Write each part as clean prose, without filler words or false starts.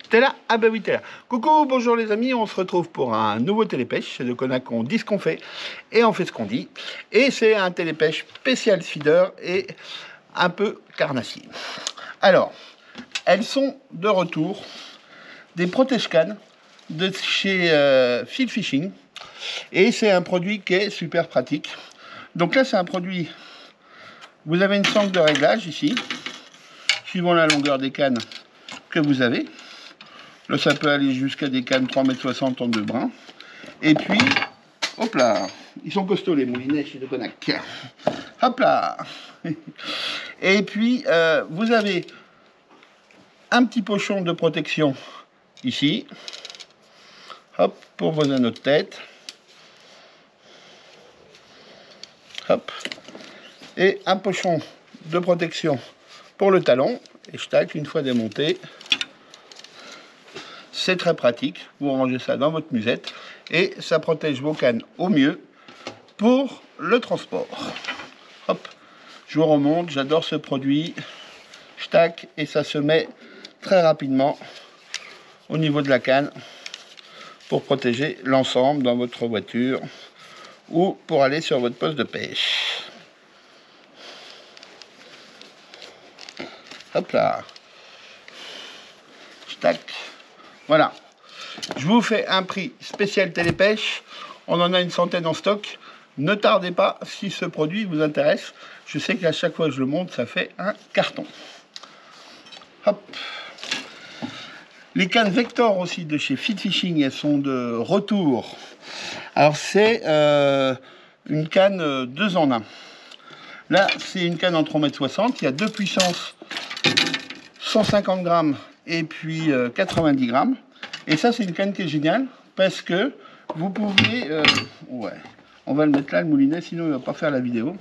T'es là? Ah bah oui, t'es là. Coucou, bonjour les amis, on se retrouve pour un nouveau télépêche. C'est de Konak, on dit ce qu'on fait et on fait ce qu'on dit. Et c'est un télépêche spécial feeder et un peu carnassier. Alors, elles sont de retour des protège-cannes de chez Field Fishing. Et c'est un produit qui est super pratique. Donc là, c'est un produit... Vous avez une sangle de réglage ici, suivant la longueur des cannes que vous avez. Là, ça peut aller jusqu'à des cannes 3,60 m en 2 brins. Et puis, hop là, ils sont costauds les moulinets chez de Konak. Hop là. Et puis, vous avez un petit pochon de protection ici. Hop, pour vos anneaux de tête. Hop. Et un pochon de protection pour le talon. Et je tac, une fois démonté. C'est très pratique, vous rangez ça dans votre musette et ça protège vos cannes au mieux pour le transport. Hop, je vous remonte, j'adore ce produit. Je tac et ça se met très rapidement au niveau de la canne pour protéger l'ensemble dans votre voiture ou pour aller sur votre poste de pêche. Hop là, je tac. Voilà, je vous fais un prix spécial télépêche. On en a une centaine en stock. Ne tardez pas si ce produit vous intéresse. Je sais qu'à chaque fois que je le monte, ça fait un carton. Hop. Les cannes Vector aussi de chez Field Fishing, elles sont de retour. Alors c'est une canne 2 en 1. Là, c'est une canne en 3,60 m. Il y a deux puissances, 150 grammes et puis 90 grammes. Et ça, c'est une canne qui est géniale parce que vous pouvez... ouais, on va le mettre là, le moulinet, sinon il ne va pas faire la vidéo.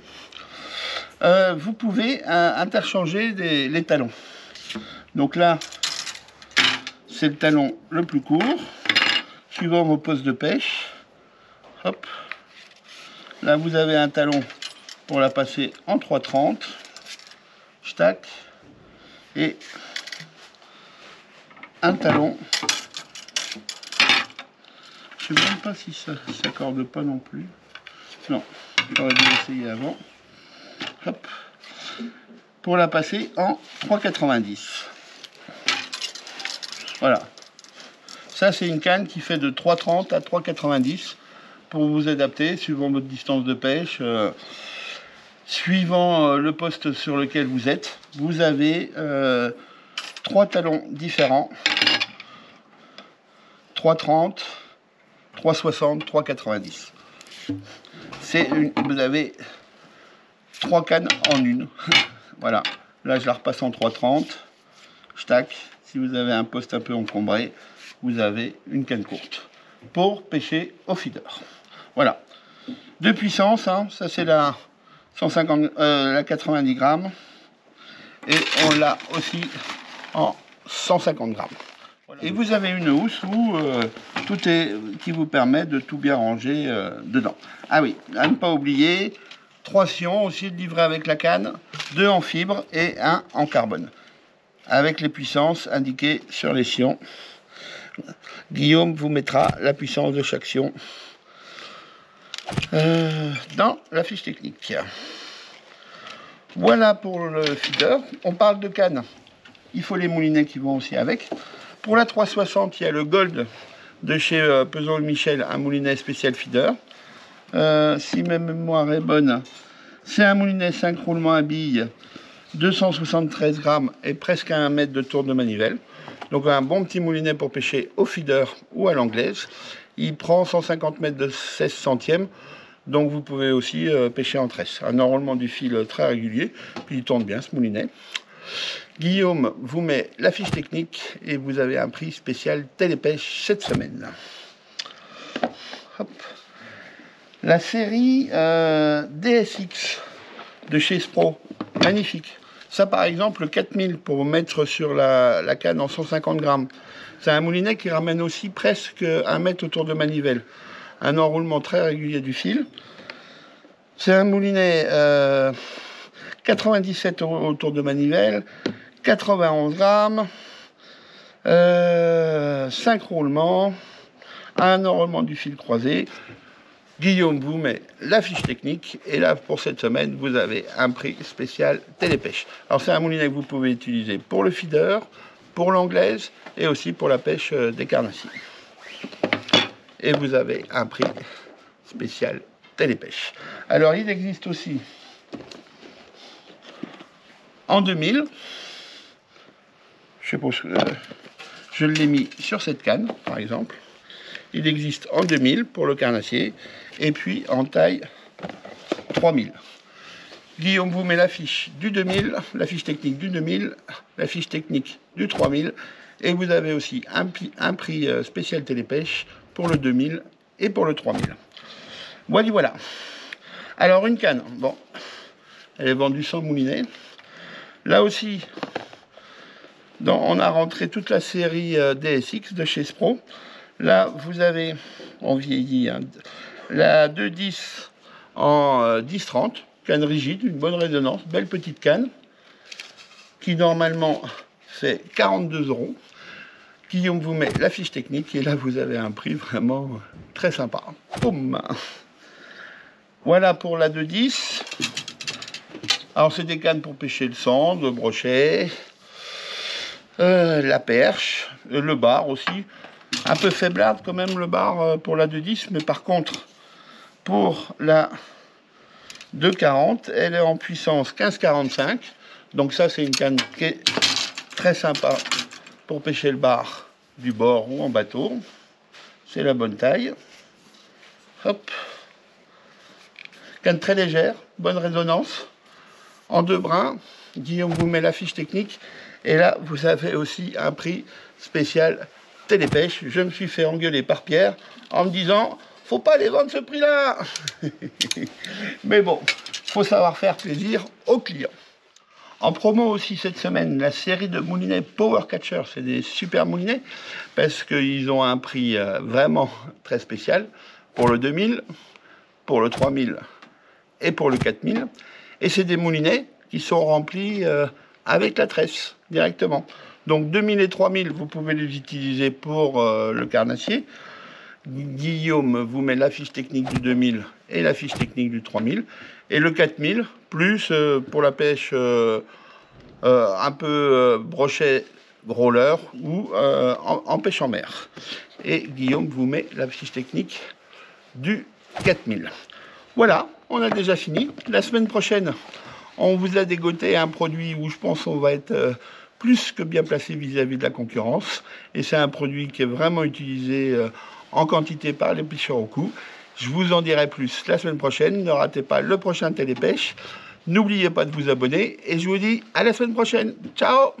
Vous pouvez interchanger les talons. Donc là, c'est le talon le plus court, suivant vos postes de pêche. Hop. Là, vous avez un talon pour la passer en 3,30. Je tac. Et un talon. Je ne sais même pas si ça ne s'accorde pas non plus. Non, j'aurais dû essayer avant. Hop. Pour la passer en 3,90. Voilà. Ça, c'est une canne qui fait de 3,30 à 3,90 pour vous adapter suivant votre distance de pêche. Suivant le poste sur lequel vous êtes, vous avez 3 talons différents. 3,30, 3,60, 3,90. Vous avez 3 cannes en une. Voilà. Là, je la repasse en 3,30. Je tac. Si vous avez un poste un peu encombré, vous avez une canne courte pour pêcher au feeder. Voilà. Deux puissances, hein. Ça c'est la 90 grammes. Et on l'a aussi en 150 grammes. Et vous avez une housse où qui vous permet de tout bien ranger dedans. Ah oui, à ne pas oublier, 3 sillons aussi livrés avec la canne, 2 en fibre et 1 en carbone. Avec les puissances indiquées sur les sillons. Guillaume vous mettra la puissance de chaque sillon dans la fiche technique. Voilà pour le feeder. On parle de canne. Il faut les moulinets qui vont aussi avec. Pour la 360, il y a le Gold de chez Peson et Michel, un moulinet spécial feeder. Si ma mémoire est bonne, c'est un moulinet 5 roulements à billes, 273 grammes et presque 1 mètre de tour de manivelle. Donc un bon petit moulinet pour pêcher au feeder ou à l'anglaise. Il prend 150 mètres de 16 centièmes. Donc vous pouvez aussi pêcher en tresse. Un enroulement du fil très régulier. Puis il tourne bien ce moulinet. Guillaume vous met la fiche technique et vous avez un prix spécial télépêche cette semaine. Hop. La série DSX de chez Spro, magnifique. Ça par exemple, le 4000 pour mettre sur la canne en 150 grammes. C'est un moulinet qui ramène aussi presque 1 mètre autour de manivelle. Un enroulement très régulier du fil. C'est un moulinet 97 autour de manivelle, 91 grammes. 5 roulements, un enroulement du fil croisé. Guillaume vous met la fiche technique et là pour cette semaine vous avez un prix spécial télépêche. Alors c'est un moulinet que vous pouvez utiliser pour le feeder, pour l'anglaise et aussi pour la pêche des carnassiers. Et vous avez un prix spécial télépêche. Alors il existe aussi en 2000, je sais pas, je l'ai mis sur cette canne par exemple. Il existe en 2000 pour le carnassier et puis en taille 3000. Guillaume vous met la fiche du 2000, la fiche technique du 2000, la fiche technique du 3000 et vous avez aussi un prix spécial télépêche pour le 2000 et pour le 3000. Voilà. Alors une canne, bon, elle est vendue sans moulinet. Là aussi, on a rentré toute la série DSX de chez Spro. Là, vous avez, on vieillit, hein, la 210 en 10-30, canne rigide, une bonne résonance, belle petite canne, qui normalement fait 42 €. Guillaume vous met la fiche technique et là, vous avez un prix vraiment très sympa. Boum. Voilà pour la 210. Alors, c'est des cannes pour pêcher le sand, le brochet, la perche, le bar aussi. Un peu faiblarde quand même le bar pour la 210, mais par contre, pour la 240, elle est en puissance 15-45. Donc ça, c'est une canne qui est très sympa pour pêcher le bar du bord ou en bateau. C'est la bonne taille. Hop. Canne très légère, bonne résonance. En 2 brins, Guillaume vous met la fiche technique. Et là, vous avez aussi un prix spécial télépêche. Je me suis fait engueuler par Pierre en me disant faut pas les vendre ce prix là. Mais bon, faut savoir faire plaisir aux clients. En promo aussi cette semaine, la série de moulinets Power Catcher. C'est des super moulinets parce qu'ils ont un prix vraiment très spécial pour le 2000, pour le 3000 et pour le 4000. Et c'est des moulinets qui sont remplis avec la tresse directement. Donc 2000 et 3000, vous pouvez les utiliser pour le carnassier. Guillaume vous met la fiche technique du 2000 et la fiche technique du 3000. Et le 4000, plus pour la pêche un peu brochet roller ou en pêche en mer. Et Guillaume vous met la fiche technique du 4000. Voilà, on a déjà fini. La semaine prochaine, on vous a dégoté un produit où je pense qu'on va être plus que bien placé vis-à-vis de la concurrence. Et c'est un produit qui est vraiment utilisé en quantité par les pêcheurs au cou. Je vous en dirai plus la semaine prochaine. Ne ratez pas le prochain Télépêche. N'oubliez pas de vous abonner. Et je vous dis à la semaine prochaine. Ciao!